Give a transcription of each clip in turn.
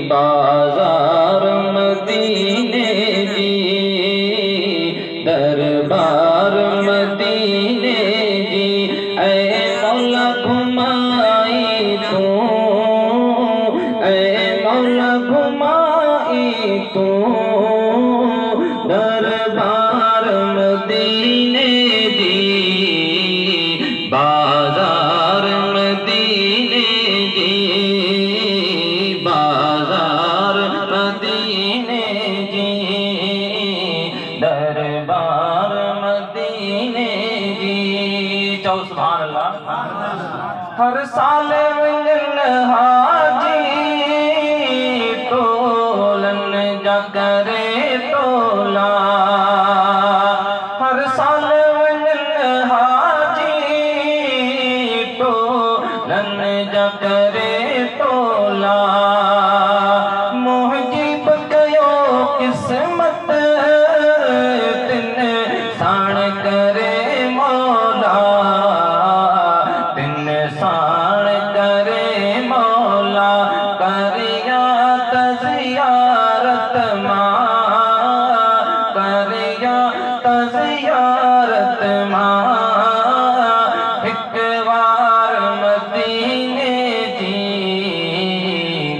बाजार मदीने जी, दरबार मदीने जी, ऐ मौला घुमाई तू, ऐ मौला घुमाई तू, दरबार मदीने जी, बाजार मदीने जी, बाजार मदीने जी, दरबार मदीने जी। चौ सुभान अल्लाह। हर साल मिलन हाजी, टोलन जगरे टोला, हर साल मिलन हाजी, टोलन जगरे टोला, मुहजीब कयो किस्मत तिन साण करे मौला, तिन साण करे मौला, करिया तज़ियारत मां, करिया तज़ियारत मां, एक बार मदीने जी,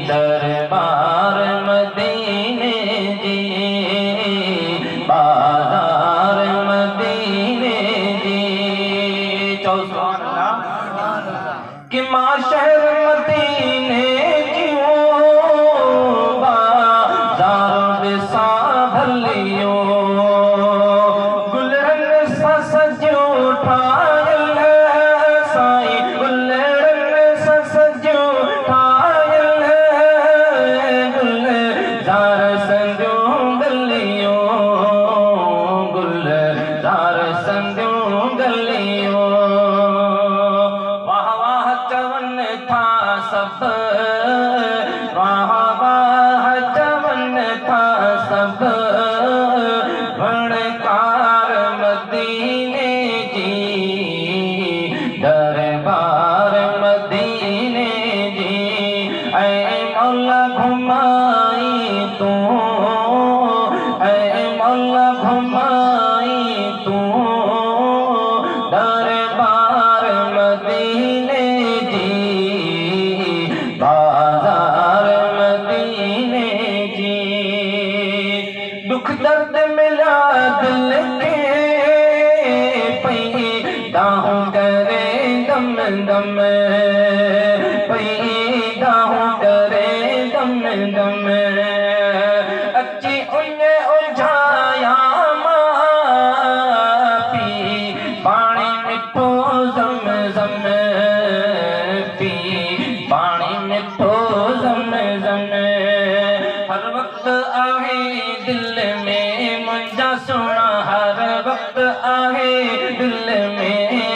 दरबार मदीने जी, बाजार मदीने जी। चौ सुभान अल्लाह। कि माशर मदीने जियो, बाजार विसा भलियो, गुलरन सा सजो ठायल साईं, गुलरन सा सजो ठायल, गुलजार संजो गलियो, गुलजार संजो गलियो, वाह वाह चवन था सब, वाह वाह चवन था सब, वणकार मदीने जी, दरबार मदीने जी, ऐ मौला घुमाई तू, ऐ मौला घुमाई तू, दरबार मदीने जी, बाजार मदीने जी। दुख दर्द मिला दिल के पैदाहों करे दम दम, पैदाहों करे दम दम, अच्छी उन्हें उलझाया पी पानी मिठो जम जम, पी पानी मिठो जम जम, हर वक्त आहे दिल में मुंहिंजा सोना, हर वक्त आहे दिल में